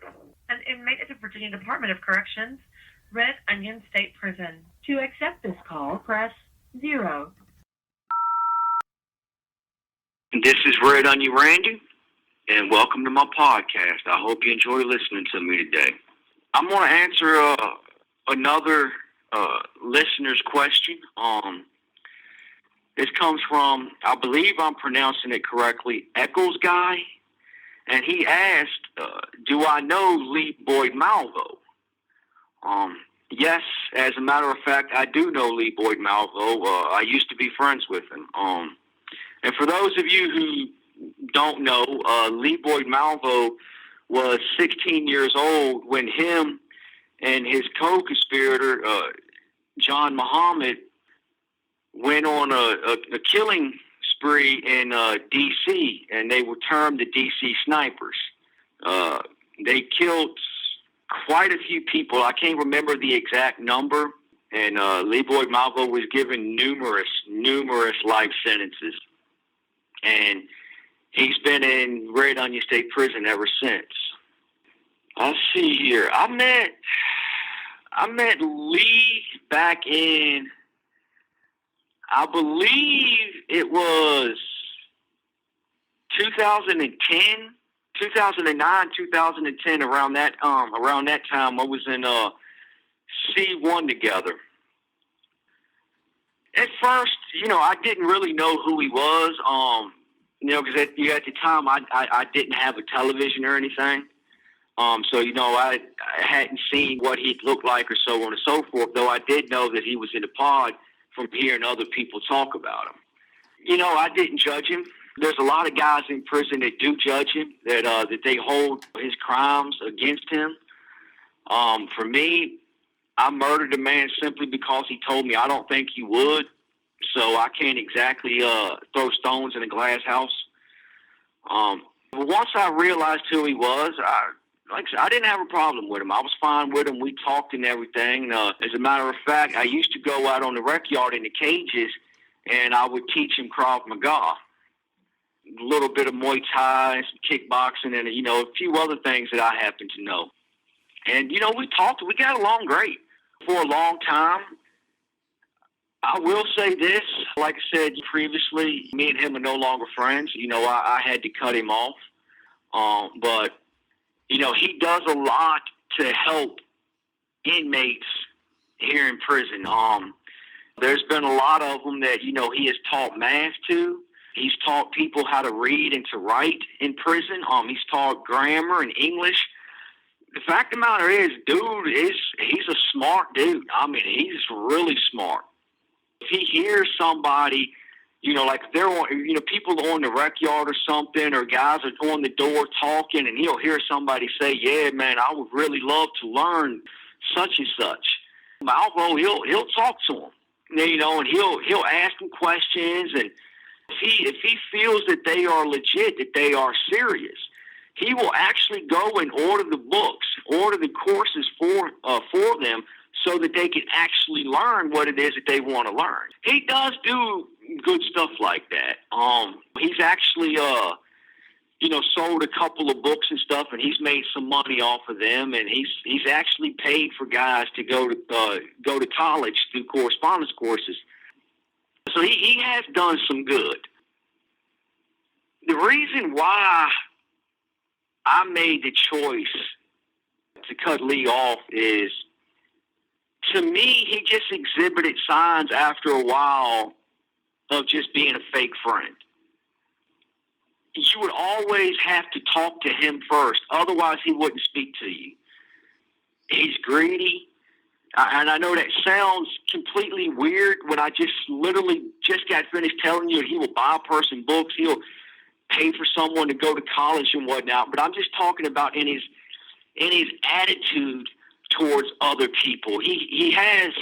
An inmate at the Virginia Department of Corrections, Red Onion State Prison. To accept this call, press 0. This is Red Onion Randy, and welcome to my podcast. I hope you enjoy listening to me today. I'm going to answer another listener's question. This comes from, I believe I'm pronouncing it correctly, Eccles Guy. And he asked, do I know Lee Boyd Malvo? Yes, as a matter of fact, I do know Lee Boyd Malvo. I used to be friends with him. And for those of you who don't know, Lee Boyd Malvo was 16 years old when him and his co-conspirator, John Muhammad, went on a killing spree in D.C., and they were termed the D.C. Snipers. They killed quite a few people. I can't remember the exact number, and Lee Boyd Malvo was given numerous life sentences. And he's been in Red Onion State Prison ever since. Let's see here. I met Lee back in, I believe it was 2009, 2010, around that time. I was in C1 together. At first, I didn't really know who he was, because at the time I didn't have a television or anything. So I hadn't seen what he looked like or so on and so forth, though I did know that he was in the pod from hearing other people talk about him. I didn't judge him. There's a lot of guys in prison that do judge him, that they hold his crimes against him. For me, I murdered a man simply because he told me I don't think he would, so I can't exactly throw stones in a glass house. But once I realized who he was, I didn't have a problem with him. I was fine with him. We talked and everything. As a matter of fact, I used to go out on the rec yard in the cages, and I would teach him Krav Maga, a little bit of Muay Thai, some kickboxing, and a few other things that I happen to know. And we talked. We got along great for a long time. I will say this, like I said previously, me and him are no longer friends. I had to cut him off. But he does a lot to help inmates here in prison. There's been a lot of them that, he has taught math to. He's taught people how to read and to write in prison. He's taught grammar and English. The fact of the matter is, he's a smart dude. I mean, he's really smart. If he hears somebody, like they're on, people on the rec yard or something, or guys are on the door talking, and he'll hear somebody say, "Yeah, man, I would really love to learn such and such." Malvo, he'll talk to him, and he'll ask them questions, and if he feels that they are legit, that they are serious, he will actually go and order the books, order the courses for them, so that they can actually learn what it is that they want to learn. He does do good stuff like that. He's actually, sold a couple of books and stuff, and he's made some money off of them, and he's actually paid for guys to go to college through correspondence courses. So he has done some good. The reason why I made the choice to cut Lee off is, to me, he just exhibited signs after a while of just being a fake friend. You would always have to talk to him first, otherwise he wouldn't speak to you. He's greedy, and I know that sounds completely weird when I literally just got finished telling you he will buy a person books, he'll pay for someone to go to college and whatnot, but I'm just talking about in his attitude towards other people. He has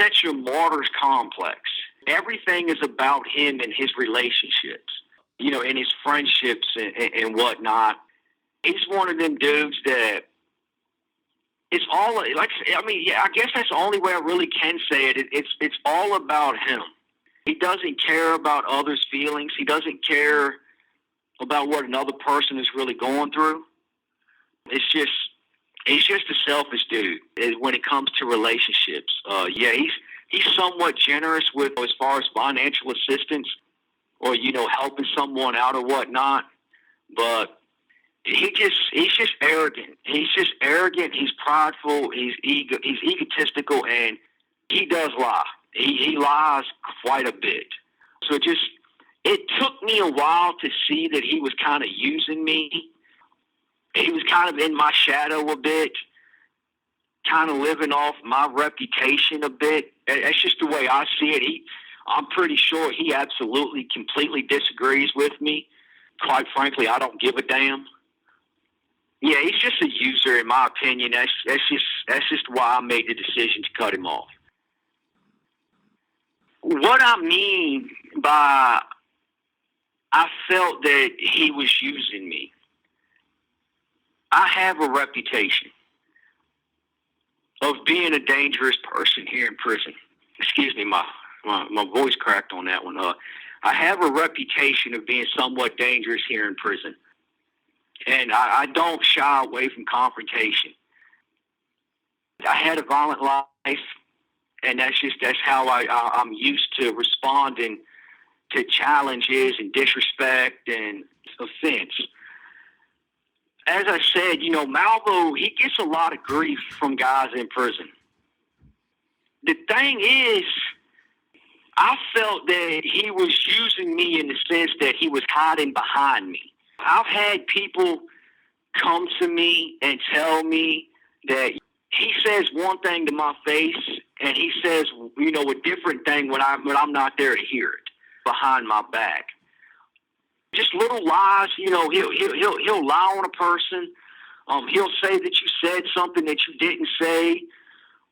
such a martyr's complex. Everything is about him and his relationships, and his friendships and whatnot. He's one of them dudes that it's all I guess that's the only way I really can say it. It's all about him. He doesn't care about others' feelings. He doesn't care about what another person is really going through. He's just a selfish dude when it comes to relationships. He's somewhat generous with as far as financial assistance or, helping someone out or whatnot. But he's just arrogant. He's just arrogant. He's prideful. He's egotistical, and he does lie. He lies quite a bit. So it took me a while to see that he was kind of using me. He was kind of in my shadow a bit, kind of living off my reputation a bit. That's just the way I see it. I'm pretty sure he absolutely, completely disagrees with me. Quite frankly, I don't give a damn. Yeah, he's just a user, in my opinion. That's just why I made the decision to cut him off. What I mean by I felt that he was using me, I have a reputation of being a dangerous person here in prison. Excuse me, my voice cracked on that one. I have a reputation of being somewhat dangerous here in prison. And I don't shy away from confrontation. I had a violent life, and that's how I'm used to responding to challenges and disrespect and offense. As I said, Malvo, he gets a lot of grief from guys in prison. The thing is, I felt that he was using me in the sense that he was hiding behind me. I've had people come to me and tell me that he says one thing to my face and he says, a different thing when I'm not there to hear it behind my back. Just little lies, he'll lie on a person. He'll say that you said something that you didn't say,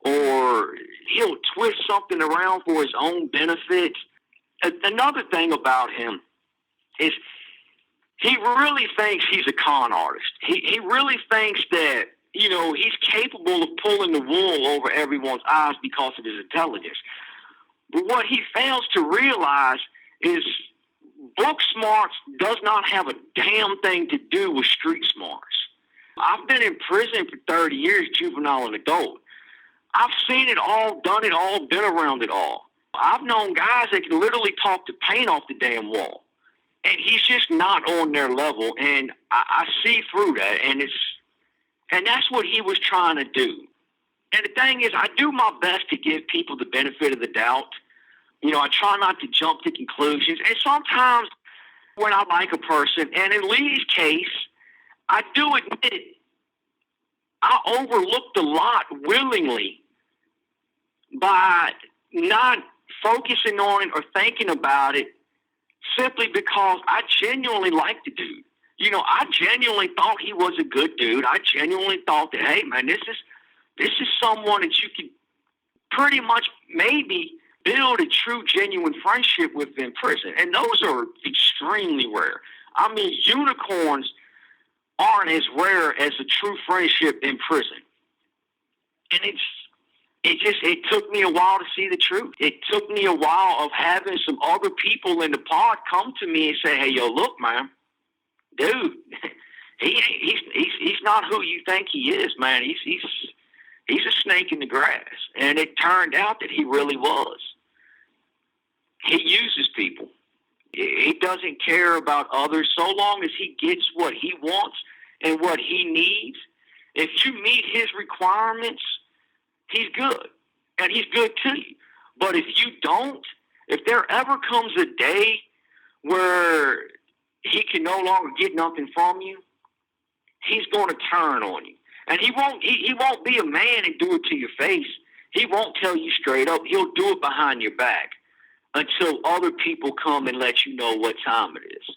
or he'll twist something around for his own benefit. Another thing about him is he really thinks he's a con artist. He really thinks that, he's capable of pulling the wool over everyone's eyes because of his intelligence. But what he fails to realize is book smarts does not have a damn thing to do with street smarts. I've been in prison for 30 years, juvenile and adult. I've seen it all, done it all, been around it all. I've known guys that can literally talk the paint off the damn wall. And he's just not on their level, and I see through that, and that's what he was trying to do. And the thing is, I do my best to give people the benefit of the doubt. I try not to jump to conclusions, and sometimes when I like a person, and in Lee's case, I do admit I overlooked a lot willingly by not focusing on it or thinking about it, simply because I genuinely liked the dude. I genuinely thought he was a good dude. I genuinely thought that, hey, man, this is someone that you could pretty much maybe build a true, genuine friendship with in prison. And those are extremely rare. I mean, unicorns aren't as rare as a true friendship in prison. And it took me a while to see the truth. It took me a while of having some other people in the pod come to me and say, hey, yo, look, man, dude, he's not who you think he is, man. He's a snake in the grass. And it turned out that he really was. He uses people. He doesn't care about others so long as he gets what he wants and what he needs. If you meet his requirements, he's good, and he's good to you. But if you don't, if there ever comes a day where he can no longer get nothing from you, he's going to turn on you. And he won't be a man and do it to your face. He won't tell you straight up. He'll do it behind your back until other people come and let you know what time it is.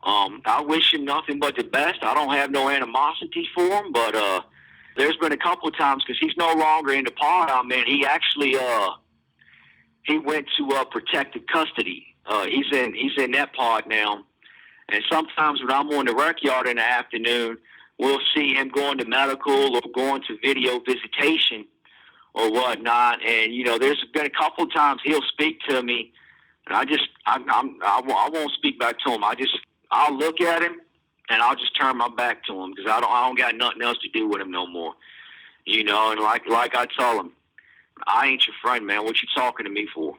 I wish him nothing but the best. I don't have no animosity for him, but there's been a couple of times, because he's no longer in the pod I'm in. He actually he went to protective custody. He's in that pod now. And sometimes when I'm on the rec yard in the afternoon, we'll see him going to medical or going to video visitation or whatnot. And there's been a couple of times he'll speak to me, and I won't speak back to him. I'll look at him, and I'll just turn my back to him because I don't got nothing else to do with him no more. You know, and like I tell him, I ain't your friend, man. What you talking to me for?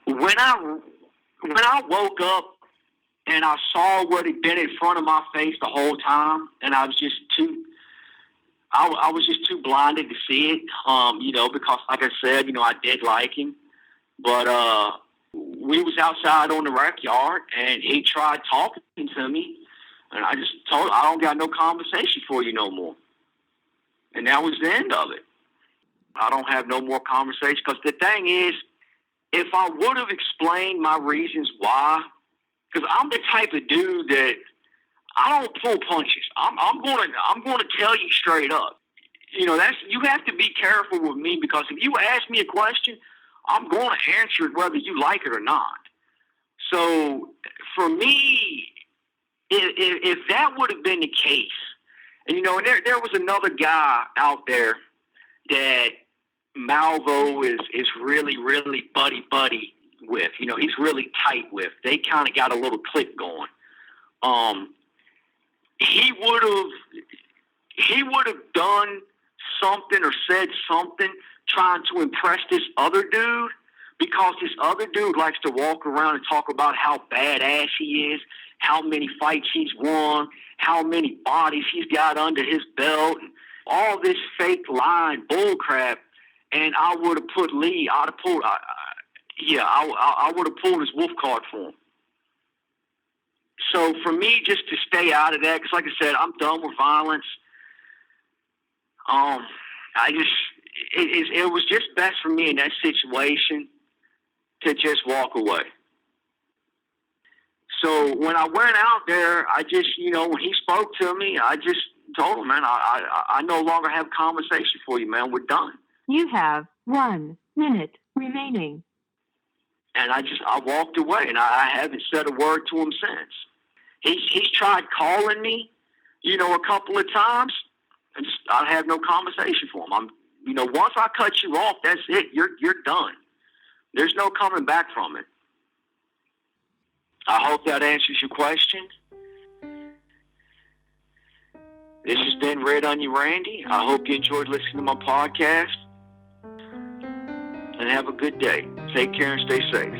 When I woke up and I saw what had been in front of my face the whole time, and I was just too blinded to see it. You know, because like I said, you know, I did like him, but we was outside on the rec yard, and he tried talking to me, and I just told him I don't got no conversation for you no more, and that was the end of it. I don't have no more conversation because the thing is, if I would have explained my reasons why, because I'm the type of dude that I don't pull punches. I'm gonna tell you straight up. You know, you have to be careful with me because if you ask me a question, I'm going to answer it whether you like it or not. So for me, if that would have been the case, and you know, and there was another guy out there that Malvo is really, really buddy with. You know, he's really tight with. They kind of got a little click going. He would have done something or said something trying to impress this other dude, because this other dude likes to walk around and talk about how badass he is, how many fights he's won, how many bodies he's got under his belt, and all this fake lying bull crap. And I would have put Lee. I would have pulled his wolf card for him. So for me, just to stay out of that, because like I said, I'm done with violence. It was just best for me in that situation to just walk away. So when I went out there, I just, you know, when he spoke to me, I just told him, man, I no longer have conversation for you, man. We're done. You have 1 minute remaining. And I walked away, and I haven't said a word to him since. He's tried calling me, you know, a couple of times, and I have no conversation for him. You know, once I cut you off, that's it. You're done. There's no coming back from it. I hope that answers your question. This has been Red Onion Randy. I hope you enjoyed listening to my podcast. And have a good day. Take care and stay safe.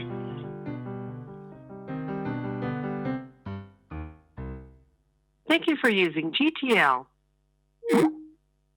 Thank you for using GTL.